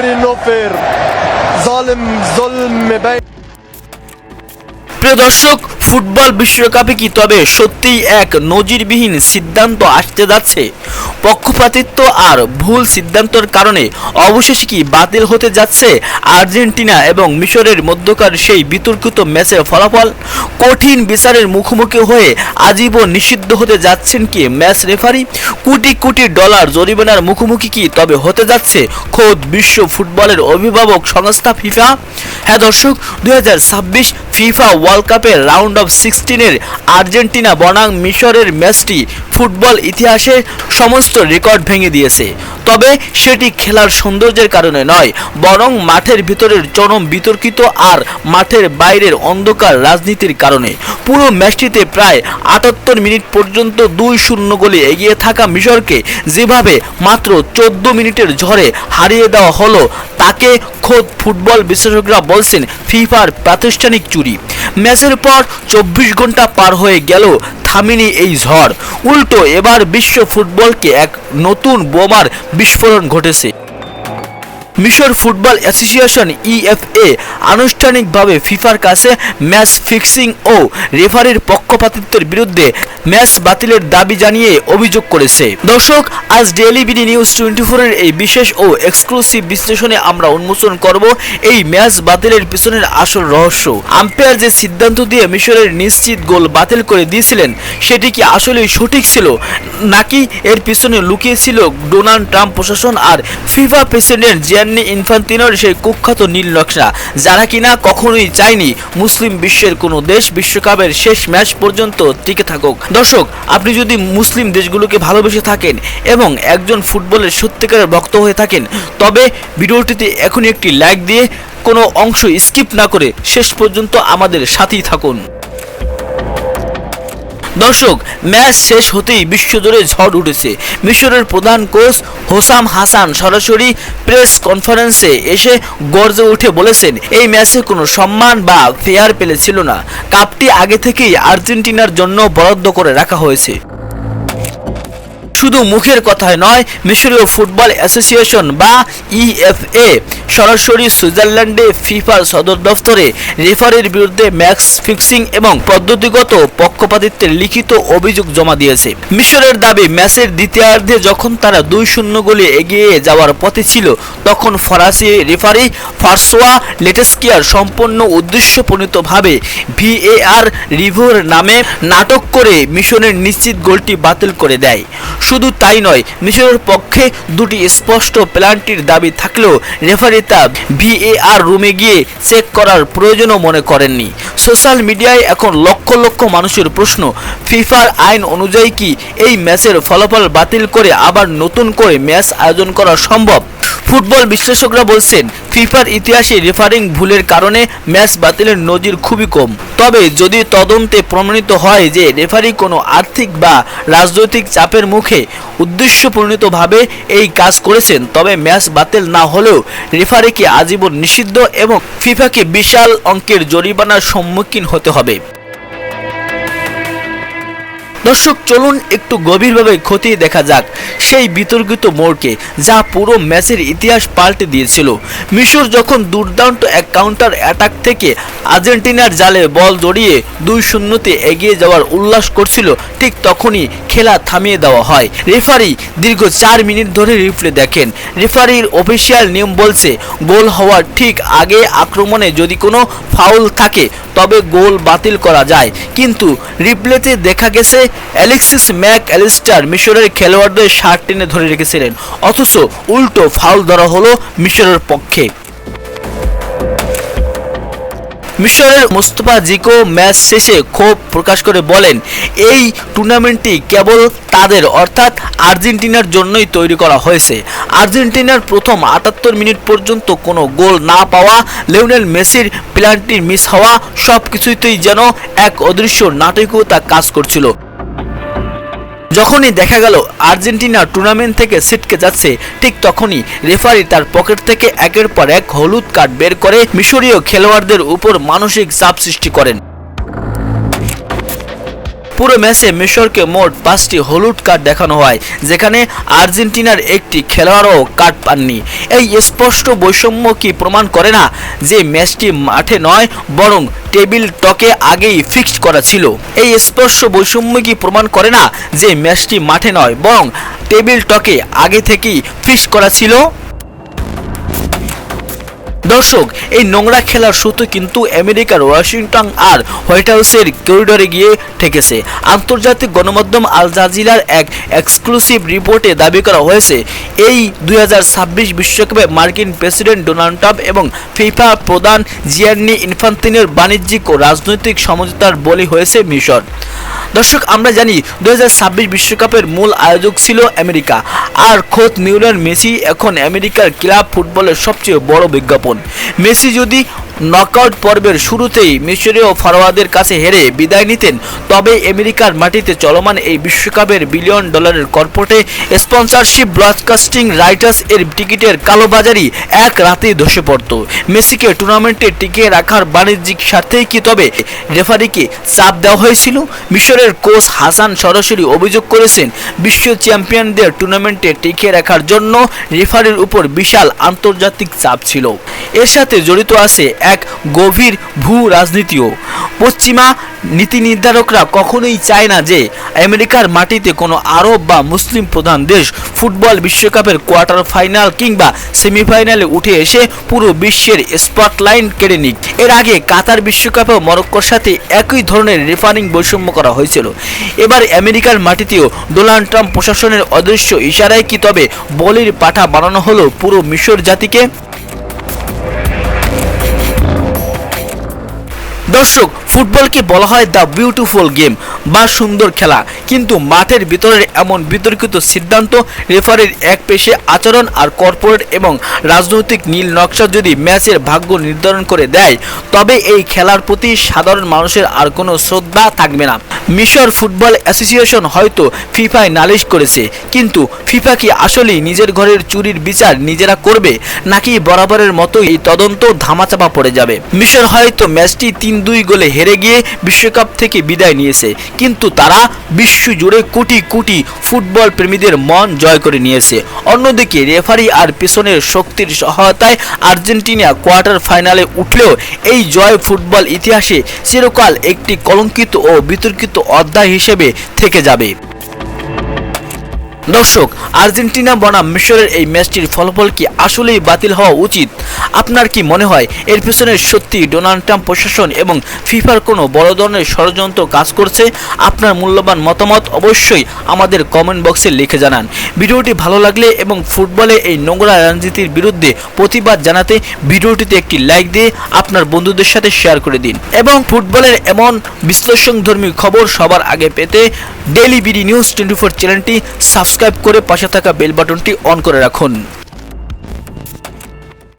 نوفر ظالم ظلم بين প্রিয় দর্শক, ফুটবল বিশ্বকাপে কি তবে সত্যিই এক নজিরবিহীন সিদ্ধান্ত আসতে যাচ্ছে? পক্ষপাতিত্ব আর ভুল সিদ্ধান্তের কারণে অবশেষে কি বাতিল হতে যাচ্ছে আর্জেন্টিনা এবং মিশরের মধ্যকার সেই বিতর্কিত ম্যাচের ফলাফল? কঠিন বিচারের মুখোমুখি হয়ে আজীবন নিষিদ্ধ হতে যাচ্ছেন কি match referee? Crore crore dollar জরিমানার মুখোমুখি কি তবে হতে যাচ্ছে খোদ বিশ্ব ফুটবলের অভিভাবক সংস্থা ফিফা? হ্যাঁ দর্শক, 2026 ফিফা ওয়ার্ল্ড কাপের রাউন্ড অফ 16-এর আর্জেন্টিনা বনাম মিশরের ম্যাচটি ফুটবল ইতিহাসে সমস্ত রেকর্ড ভেঙে দিয়েছে। তবে সেটি খেলার সৌন্দর্যের কারণে নয়, বরং মাঠের ভিতরের চরম বিতর্কিত আর মাঠের বাইরের অন্ধকার রাজনীতির কারণে। পুরো ম্যাচটিতে প্রায় 78 মিনিট পর্যন্ত 2-0 গোলে এগিয়ে থাকা মিশরকে যেভাবে মাত্র 14 মিনিটের ঝড়ে হারিয়ে দেওয়া হলো, তাকে খোদ ফুটবল বিশেষজ্ঞরা বলছেন ফিফার প্রাতিষ্ঠানিক চুরি। ম্যাচের পর 24 ঘন্টা পার হয়ে গেল, থামেনি এই ঝড়। উল্টো এবার বিশ্ব ফুটবলকে এক নতুন বোমার বিস্ফোরণ ঘটেছে। মিশর ফুটবল অ্যাসোসিয়েশন ইএফএ আনুষ্ঠানিকভাবে ফিফার কাছে ম্যাচ ফিক্সিং ও রেফারির পক্ষপাতিত্বের বিরুদ্ধে ম্যাচ বাতিলের দাবি জানিয়ে অভিযোগ করেছে। দর্শক, আজ ডেইলি বিডি নিউজ 24-এর এই বিশেষ ও এক্সক্লুসিভ বিশ্লেষণে আমরা উন্মোচন করব এই ম্যাচ বাতিলের পিছনের আসল রহস্য। আম্পায়ার যে সিদ্ধান্ত দিয়ে মিশরের নিশ্চিত গোল বাতিল করে দিয়েছিলেন, সেটি কি আসলেই সঠিক ছিল, নাকি এর পিছনে লুকিয়ে ছিল ডোনাল্ড ট্রাম্প প্রশাসন আর ফিফা প্রেসিডেন্ট জিয়ান্নি ইনফান্তিনোর সেই কুখ্যাত নীল নকশা, যারা কিনা কখনোই চায়নি মুসলিম বিশ্বের কোনো দেশ বিশ্বকাপের শেষ ম্যাচ পর্যন্ত টিকে থাকুক? দর্শক, আপনি যদি মুসলিম দেশগুলোকে ভালোবেসে থাকেন এবং একজন ফুটবলের সত্যিকারের ভক্ত হয়ে থাকেন, তবে ভিডিওটিতে এখনই একটি লাইক দিয়ে কোনো অংশ স্কিপ না করে শেষ পর্যন্ত আমাদের সাথেই থাকুন। দর্শক, ম্যাচ শেষ হতেই বিশ্বজুড়ে ঝড় উঠেছে। মিশরের প্রধান কোচ হোসাম হাসান সরাসরি প্রেস কনফারেন্সে এসে গর্জে উঠে বলেছেন, এই ম্যাচে কোনো সম্মান বা ফেয়ার প্লে ছিল না। কাপটি আগে থেকেই আর্জেন্টিনার জন্য বরাদ্দ করে রাখা হয়েছে। শুধু মুখের কথায় নয়, মিশরীয় ফুটবল অ্যাসোসিয়েশন বা ইএফএ সরাসরি সুইজারল্যান্ডে ফিফার সদর দফতরে রেফারির বিরুদ্ধে ম্যাচ ফিক্সিং এবং পদ্ধতিগত পক্ষপাতিত্বের লিখিত অভিযোগ জমা দিয়েছে। মিশরের দাবি, ম্যাচের দ্বিতীয়ার্ধে যখন তারা 2-0 গোলে এগিয়ে যাওয়ার পথে ছিল, তখন ফরাসি রেফারি ফ্রাঁসোয়া লেটেস্কিয়ার সম্পূর্ণ উদ্দেশ্যপ্রণীতভাবে ভিএআর রিভিউর নামে নাটক করে মিশরের নিশ্চিত গোলটি বাতিল করে দেয়। শুধু তাই নয়, মিশরের পক্ষে দুটি স্পষ্ট পেনাল্টির দাবি থাকলেও রেফারি তা ভিএআর রুমে গিয়ে চেক করার প্রয়োজনও মনে করেননি। সোশ্যাল মিডিয়ায় এখন লক্ষ লক্ষ মানুষের প্রশ্ন, ফিফার আইন অনুযায়ী কি এই ম্যাচের ফলাফল বাতিল করে আবার নতুন করে ম্যাচ আয়োজন করা সম্ভব? ফুটবল বিশ্লেষকরা বলছেন, ফিফার ইতিহাসে রেফারিং ভুলের কারণে ম্যাচ বাতিলের নজির খুবই কম। তবে যদি তদন্তে প্রমাণিত হয় যে রেফারি কোনো আর্থিক বা রাজনৈতিক চাপের মুখে উদ্দেশ্যপ্রণীতভাবে এই কাজ করেছেন, তবে ম্যাচ বাতিল না হলেও রেফারিকে আজীবন নিষিদ্ধ এবং ফিফাকে বিশাল অঙ্কের জরিমানার সম্মুখীন হতে হবে। দর্শক, চলুন একটু গভীরভাবে খতিয়ে দেখা যাক সেই বিতর্কিত মোড়কে, যা পুরো ম্যাচের ইতিহাস পাল্টে দিয়েছিল। মিশর যখন দুর্দান্ত এক কাউন্টার অ্যাটাক থেকে আর্জেন্টিনার জালে বল জড়িয়ে 2-0-তে এগিয়ে যাওয়ার উল্লাস করছিল, ঠিক তখনই খেলা থামিয়ে দেওয়া হয়। রেফারি দীর্ঘ 4 মিনিট ধরে রিপ্লে দেখেন। রেফারির অফিসিয়াল নিয়ম বলছে, গোল হওয়ার ঠিক আগে আক্রমণে যদি কোনো ফাউল থাকে তবে গোল বাতিল করা যায়। কিন্তু রিপ্লেতে দেখা গেছে অ্যালেক্সিস ম্যাক অ্যালিস্টার মিশরের খেলোয়াড়দের শার্ট টেনে ধরে রেখেছিলেন, অথচ উল্টো ফাউল ধরা হলো মিশরের পক্ষে। মিশরের মোস্তফা জিকো ম্যাচ শেষে ক্ষোভ প্রকাশ করে বলেন, এই টুর্নামেন্টটি কেবল তাদের অর্থাৎ আর্জেন্টিনার জন্যই তৈরি করা হয়েছে। আর্জেন্টিনার প্রথম 78 মিনিট পর্যন্ত কোনো গোল না পাওয়া, লিওনেল মেসির পেনাল্টি মিস হওয়া, সব কিছুতেই যেন এক অদৃশ্য নাটকীয়তা কাজ করছিল। যখনই দেখা গেল আর্জেন্টিনা টুর্নামেন্ট থেকে ছিটকে যাচ্ছে, ঠিক তখনই রেফারি তার পকেট থেকে একের পর এক হলুদ কার্ড বের করে মিশরীয় খেলোয়াড়দের উপর মানসিক চাপ সৃষ্টি করেন। পুরো ম্যাচে মিশরকে মোট 5টি হলুদ কার্ড দেখানো হয়, যেখানে আর্জেন্টিনার একটি খেলোয়াড়ও কার্ড পাননি। এই স্পষ্ট বৈষম্য কি প্রমাণ করে না যে ম্যাচটি মাঠে নয় বরং টেবিল টকে আগেই ফিক্সড করা ছিল? এই স্পষ্ট বৈষম্য কি প্রমাণ করে না যে ম্যাচটি মাঠে নয় বরং টেবিল টকে আগে থেকেই ফিক্সড করা ছিল? দর্শক, এই নোংরা খেলার সূত্র কিন্তু আমেরিকার ওয়াশিংটন আর হোয়াইট হাউসের করিডোরে গিয়ে ঠেকেছে। আন্তর্জাতিক গণমাধ্যম আল জাজিরার এক এক্সক্লুসিভ রিপোর্টে দাবি করা হয়েছে, এই 2026 বিশ্বকাপে মার্কিন প্রেসিডেন্ট ডোনাল্ড ট্রাম্প এবং ফিফা প্রধান জিয়ান্নি ইনফান্তিনোর বাণিজ্যিক ও রাজনৈতিক সমঝোতার বলি হয়েছে মিশর। দর্শক, আমরা জানি 2026 বিশ্বকাপের মূল আয়োজক ছিল আমেরিকা, আর খোদ লিওনেল মেসি এখন আমেরিকার ক্লাব ফুটবলের সবচেয়ে বড় বিজ্ঞাপন। মেসি যদি নকআউট পর্বের শুরুতেই মিশরীয় ফরোয়ার্ডদের কাছে হেরে বিদায় নিতেন, তবে আমেরিকার মাটিতে চলমান এই বিশ্বকাপের বিলিয়ন ডলারের কর্পোরেটে স্পন্সরশিপ ব্রডকাস্টিং রাইটার্স এর টিকিটের কালোবাজারি এক রাতেই ধসে পড়ত। মেসিকে টুর্নামেন্টে টিকিয়ে রাখার বাণিজ্যিক স্বার্থেই কি তবে রেফারিকে চাপ দেওয়া হয়েছিল? মিশরের কোচ হাসান সরাসরি অভিযোগ করেছেন, বিশ্ব চ্যাম্পিয়নদের টুর্নামেন্টে টিকিয়ে রাখার জন্য রেফারির উপর বিশাল আন্তর্জাতিক চাপ ছিল। এর সাথে জড়িত আছে এক গভীর ভূ রাজনীতিও। পশ্চিমা নীতি নির্ধারকরা কখনোই চায় না যে আমেরিকার মাটিতে কোনো আরব বা মুসলিম প্রধান দেশ ফুটবল বিশ্বকাপের কোয়ার্টার ফাইনাল কিংবা সেমিফাইনালে উঠে এসে পুরো বিশ্বের স্পটলাইট কেড়ে নিক। এর আগে কাতার বিশ্বকাপে মরক্কোর সাথে একই ধরনের রেফারিং বৈষম্য করা হয়েছিল। এবার আমেরিকার মাটিতেও ডোনাল্ড ট্রাম্প প্রশাসনের অদৃশ্য ইশারায় কি তবে বলির পাঠা বানানো হলো পুরো মিশর জাতিকে? দর্শক, ফুটবলকে বলা হয় দ্য বিউটিফুল গেম বা সুন্দর খেলা, কিন্তু মাঠের ভিতরের এমন বিতর্কিত সিদ্ধান্ত, রেফারির একপেশে আচরণ আর কর্পোরেট এবং রাজনৈতিক নীল নকশা যদি ম্যাচের ভাগ্য নির্ধারণ করে দেয়, তবে এই খেলার প্রতি সাধারণ মানুষের আর কোনো শ্রদ্ধা থাকবে না। মিশর ফুটবল অ্যাসোসিয়েশন হয়তো ফিফায় নালিশ করেছে, কিন্তু ফিফা কি আসলেই নিজের ঘরের চুরির বিচার নিজেরা করবে, নাকি বরাবরের মতো এই তদন্ত ধামাচাপা পড়ে যাবে? মিশর হয়তো ম্যাচটি 3-2 গোলে হেরে গিয়ে বিশ্বকাপ থেকে বিদায় নিয়েছে, কিন্তু তারা বিশ্ব জুড়ে কোটি কোটি ফুটবল প্রেমীদের মন জয় করে নিয়েছে। অন্যদিকে রেফারি আর পেছনের শক্তির সহায়তায় আর্জেন্টিনা কোয়ার্টার ফাইনালে উঠলেও এই জয় ফুটবল ইতিহাসে চিরকাল একটি কলঙ্কিত ও বিতর্কিত অধ্যায় হিসেবে থেকে যাবে। দর্শক, আর্জেন্টিনা বনাম মিশরের এই ম্যাচটির ফলাফল কি আসলেই বাতিল হওয়া উচিত? আপনার কি মনে হয় এর পিছনে সত্যি ডোনাল্ড ট্রাম্প প্রশাসন এবং ফিফার কোনো বড় ধরনের ষড়যন্ত্র কাজ করছে? আপনার মূল্যবান মতামত অবশ্যই আমাদের কমেন্ট বক্সে লিখে জানান। ভিডিওটি ভালো লাগলে এবং ফুটবলে এই নোংরা রাজনীতির বিরুদ্ধে প্রতিবাদ জানাতে ভিডিওটিতে একটি লাইক দিয়ে আপনার বন্ধুদের সাথে শেয়ার করে দিন, এবং ফুটবলের এমন বিশ্লেষণধর্মী খবর সবার আগে পেতে ডেইলি বিডি নিউজ 24 চ্যানেলটি সাবস্ক্রাইব করে পাশে থাকা বেল বাটনটি অন করে রাখুন।